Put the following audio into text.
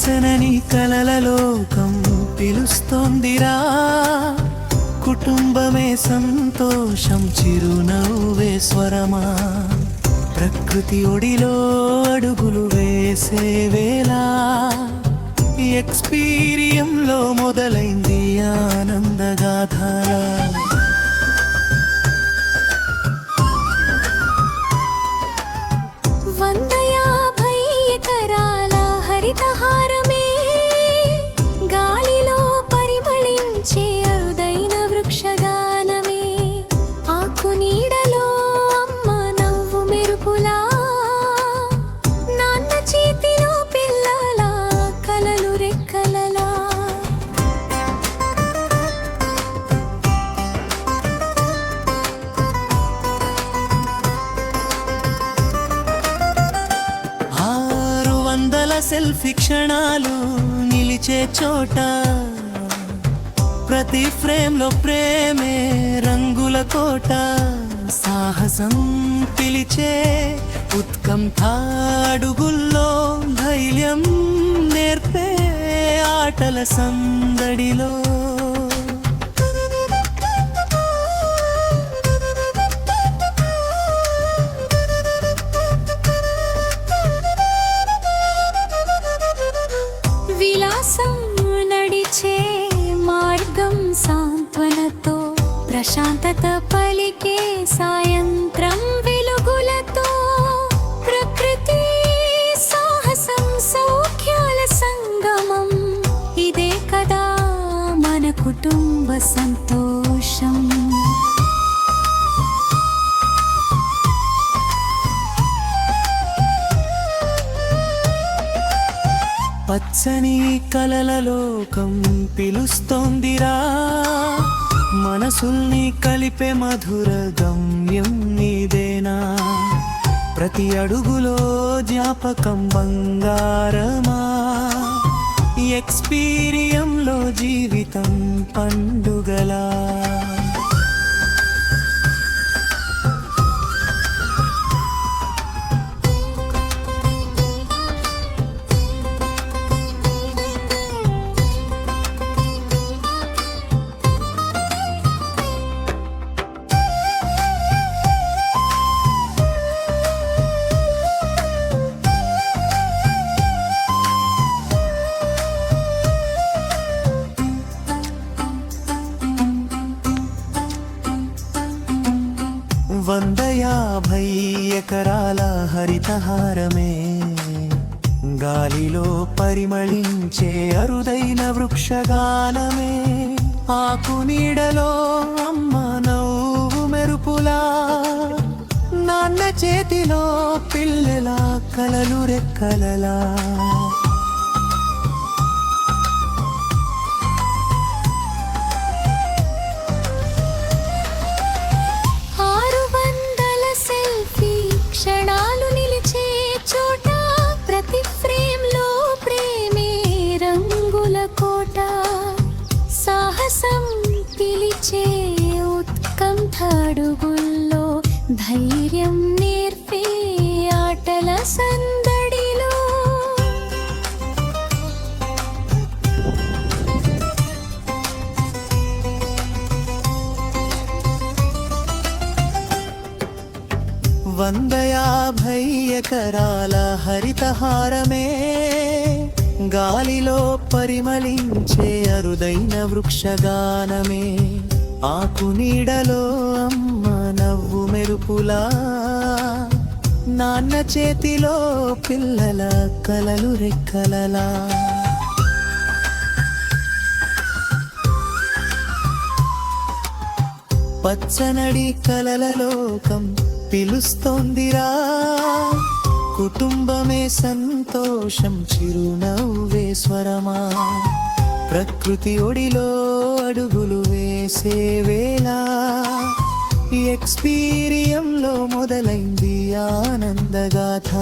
పచ్చనని కలల లోకం పిలుస్తోందిరా, కుటుంబమే సంతోషం చిరునవ్వే స్వరమా. ప్రకృతి ఒడిలో అడుగులు వేసే వేళ ఎక్స్పీరియంలో మొదలైంది ఆనందగాథ. హరితహారమే గాలిలో పరిమళించే అరుదైన వృక్షగానమే, ఆకు నీడలో అమ్మ నవ్వు మెరుపులా, నాన్న చేతిలో పిల్లల కలలు రెక్కలలా. సెల్ఫీ క్షణాలు నిలిచే చోట, ప్రతి ఫ్రేమ్లో ప్రేమే రంగుల కోట. సాహసం పిలిచే ఉత్కంఠ అడుగుల్లో ధైర్యం నేర్పే ఆటల సందడిలో. నడిచే మార్గం సాంత్వనతో, ప్రశాంతత పలికే సాయంత్రం వెలుగులతో. ప్రకృతి సాహసం సౌఖ్యాల సంగమం, ఇదే కదా మన కుటుంబ సంతోషం. పచ్చని కలల లోకం పిలుస్తోందిరా, మనసుల్ని కలిపే మధుర గమ్యం నీదేనా. ప్రతి అడుగులో జ్ఞాపకం బంగారమా, ఎక్స్పీరియంలో జీవితం పండుగలా. వందయాభై ఎకరాల హరితహారమే గాలిలో పరిమళించే అరుదైన వృక్షగానమే, ఆకు నీడలో అమ్మ నవ్వు మెరుపులా, నాన్న చేతిలో పిల్లల కలలు రెక్కలలా. క్షణాలు నిలిచే చోట, ప్రతి ఫ్రేమ్లో ప్రేమే రంగుల కోట. సాహసం పిలిచే ఉత్కంఠ అడుగుల్లో ధైర్యం నేర్పే ఆటల సందడిలో. వందయాభై ఎకరాల హరితహారమే గాలిలో పరిమళించే అరుదైన వృక్షగానమే, ఆకు నీడలో అమ్మ నవ్వు మెరుపులా, నాన్న చేతిలో పిల్లల కలలు రెక్కలలా. పచ్చనడి కలల లోకం పిలుస్తోందిరా, కుటుంబమే సంతోషం చిరునవ్వే స్వరమా. ప్రకృతి ఒడిలో అడుగులు వేసే వేళ ఎక్స్పీరియంలో మొదలైంది ఆనందగాథ.